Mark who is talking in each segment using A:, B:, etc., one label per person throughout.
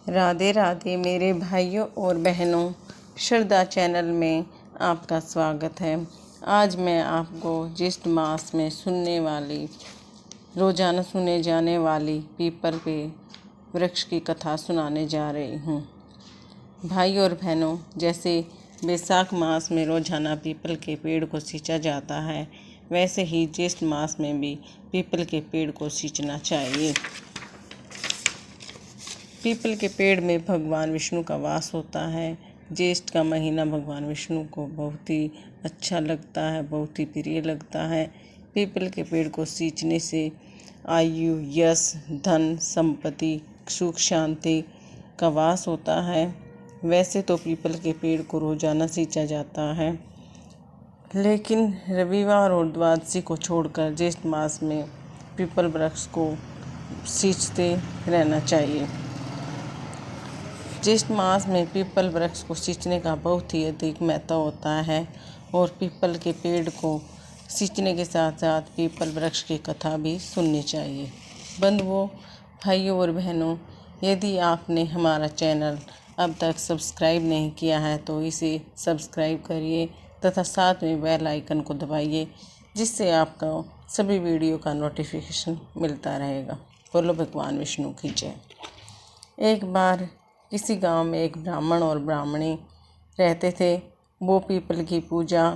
A: राधे राधे मेरे भाइयों और बहनों, श्रद्धा चैनल में आपका स्वागत है। आज मैं आपको ज्येष्ठ मास में रोज़ाना सुने जाने वाली पीपल के वृक्ष की कथा सुनाने जा रही हूँ। भाइयों और बहनों, जैसे बैसाख मास में रोज़ाना पीपल के पेड़ को सींचा जाता है, वैसे ही ज्येष्ठ मास में भी पीपल के पेड़ को सींचना चाहिए। पीपल के पेड़ में भगवान विष्णु का वास होता है। ज्येष्ठ का महीना भगवान विष्णु को बहुत ही अच्छा लगता है, बहुत ही प्रिय लगता है। पीपल के पेड़ को सींचने से आयु, यश, धन, संपत्ति, सुख, शांति का वास होता है। वैसे तो पीपल के पेड़ को रोज़ाना सींचा जाता है, लेकिन रविवार और द्वादशी को छोड़कर ज्येष्ठ मास में पीपल वृक्ष को सींचते रहना चाहिए। ज्येष्ठ मास में पीपल वृक्ष को सींचने का बहुत ही अधिक महत्व होता है और पीपल के पेड़ को सींचने के साथ साथ पीपल वृक्ष की कथा भी सुननी चाहिए। बंधुओं, भाइयों और बहनों, यदि आपने हमारा चैनल अब तक सब्सक्राइब नहीं किया है तो इसे सब्सक्राइब करिए तथा साथ में बेल आइकन को दबाइए, जिससे आपको सभी वीडियो का नोटिफिकेशन मिलता रहेगा। बोलो भगवान विष्णु की जय। एक बार किसी गांव में एक ब्राह्मण और ब्राह्मणी रहते थे। वो पीपल की पूजा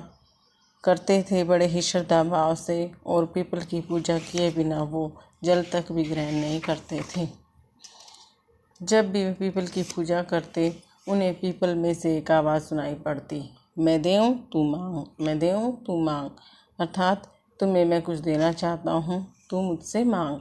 A: करते थे बड़े ही श्रद्धा भाव से, और पीपल की पूजा किए बिना वो जल तक भी ग्रहण नहीं करते थे। जब भी वे पीपल की पूजा करते, उन्हें पीपल में से एक आवाज़ सुनाई पड़ती, मैं देऊँ तू मांग, मैं देऊँ तू मांग, अर्थात तुम्हें मैं कुछ देना चाहता हूँ, तू मुझसे मांग।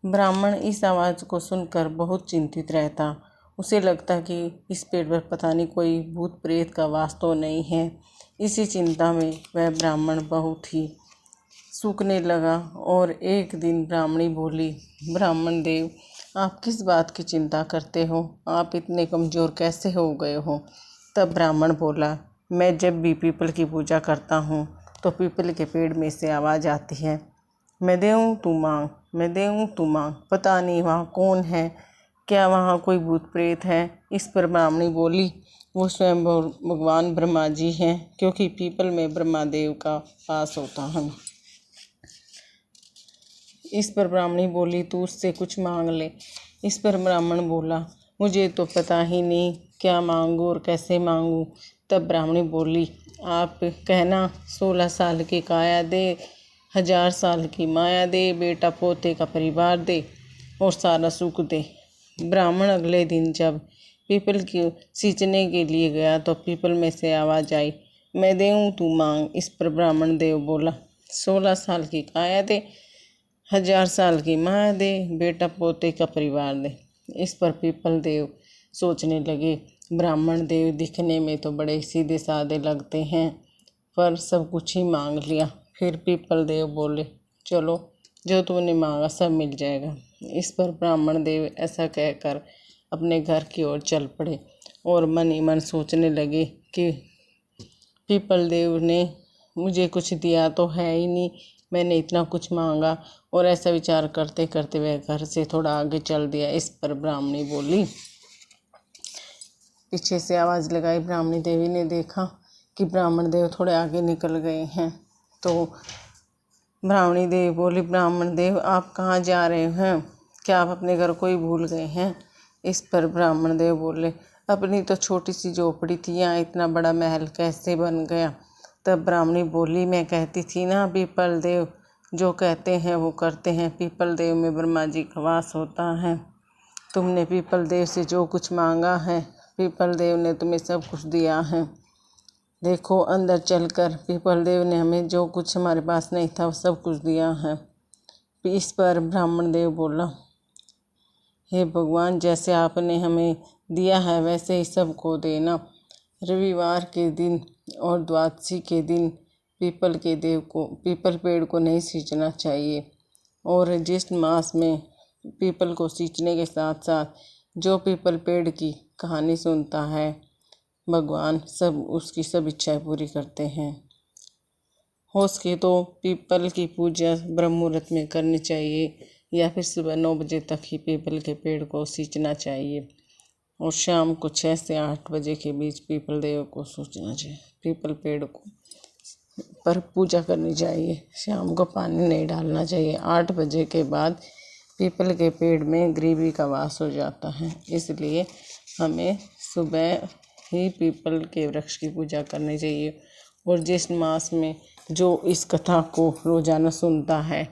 A: ब्राह्मण इस आवाज़ को सुनकर बहुत चिंतित रहता। उसे लगता कि इस पेड़ पर पता नहीं कोई भूत प्रेत का वास तो नहीं है। इसी चिंता में वह ब्राह्मण बहुत ही सूखने लगा और एक दिन ब्राह्मणी बोली, ब्राह्मण देव, आप किस बात की चिंता करते हो? आप इतने कमज़ोर कैसे हो गए हो? तब ब्राह्मण बोला, मैं जब भी पीपल की पूजा करता हूँ तो पीपल के पेड़ में से आवाज़ आती है, मैं देऊँ तू मांग, मैं देऊँ तू मांग। पता नहीं वहाँ कौन है, क्या वहाँ कोई भूत प्रेत है? इस पर ब्राह्मणी बोली, वो स्वयं भगवान ब्रह्मा जी हैं, क्योंकि पीपल में ब्रह्मा देव का वास होता है। इस पर ब्राह्मणी बोली, तू उससे कुछ मांग ले। इस पर ब्राह्मण बोला, मुझे तो पता ही नहीं क्या मांगूँ और कैसे मांगूँ। तब ब्राह्मणी बोली, आप कहना 16 साल की काया दे, 1000 साल की माया दे, बेटा पोते का परिवार दे और सारा सुख दे। ब्राह्मण अगले दिन जब पीपल की सींचने के लिए गया तो पीपल में से आवाज़ आई, मैं देऊँ तू मांग। इस पर ब्राह्मण देव बोला, 16 साल की काया दे, 1000 साल की माया दे, बेटा पोते का परिवार दे। इस पर पीपल देव सोचने लगे, ब्राह्मण देव दिखने में तो बड़े सीधे साधे लगते हैं, पर सब कुछ ही मांग लिया। फिर पीपल देव बोले, चलो जो तूने मांगा सब मिल जाएगा। इस पर ब्राह्मण देव ऐसा कहकर अपने घर की ओर चल पड़े और मन ही मन सोचने लगे कि पीपल देव ने मुझे कुछ दिया तो है ही नहीं, मैंने इतना कुछ मांगा। और ऐसा विचार करते करते वह घर से थोड़ा आगे चल दिया। इस पर ब्राह्मणी बोली, पीछे से आवाज़ लगाई। ब्राह्मणी देवी ने देखा कि ब्राह्मण देव थोड़े आगे निकल गए हैं, तो ब्राह्मणी देवी बोली, ब्राह्मण देव आप कहाँ जा रहे हैं? क्या आप अपने घर को ही भूल गए हैं? इस पर ब्राह्मण देव बोले, अपनी तो छोटी सी झोपड़ी थी, यहाँ इतना बड़ा महल कैसे बन गया? तब ब्राह्मणी बोली, मैं कहती थी ना, पीपल देव जो कहते हैं वो करते हैं। पीपल देव में ब्रह्मा जी का वास होता है। तुमने पीपल देव से जो कुछ मांगा है, पीपल देव ने तुम्हें सब कुछ दिया है। देखो अंदर चलकर पीपल देव ने हमें जो कुछ हमारे पास नहीं था वो सब कुछ दिया है। इस पर ब्राह्मण देव बोला, हे भगवान, जैसे आपने हमें दिया है वैसे ही सबको देना। रविवार के दिन और द्वादशी के दिन पीपल पेड़ को नहीं सींचना चाहिए। और ज्येष्ठ मास में पीपल को सींचने के साथ साथ जो पीपल पेड़ की कहानी सुनता है, भगवान उसकी सब इच्छाएं पूरी करते हैं। हो सके तो पीपल की पूजा ब्रह्म मुहूर्त में करनी चाहिए या फिर सुबह 9 बजे तक ही पीपल के पेड़ को सींचना चाहिए। और शाम को 6 से 8 बजे के बीच पीपल देव को सूचना चाहिए। पीपल पेड़ को पर पूजा करनी चाहिए। शाम को पानी नहीं डालना चाहिए। 8 बजे के बाद पीपल के पेड़ में गरीबी का वास हो जाता है, इसलिए हमें सुबह ही पीपल के वृक्ष की पूजा करनी चाहिए। और जिस मास में जो इस कथा को रोजाना सुनता है,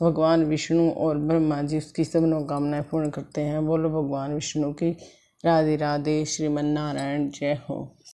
A: भगवान विष्णु और ब्रह्मा जी उसकी सब मनोकामनाएं पूर्ण करते हैं। बोलो भगवान विष्णु की राधे राधे। श्रीमन नारायण जय हो।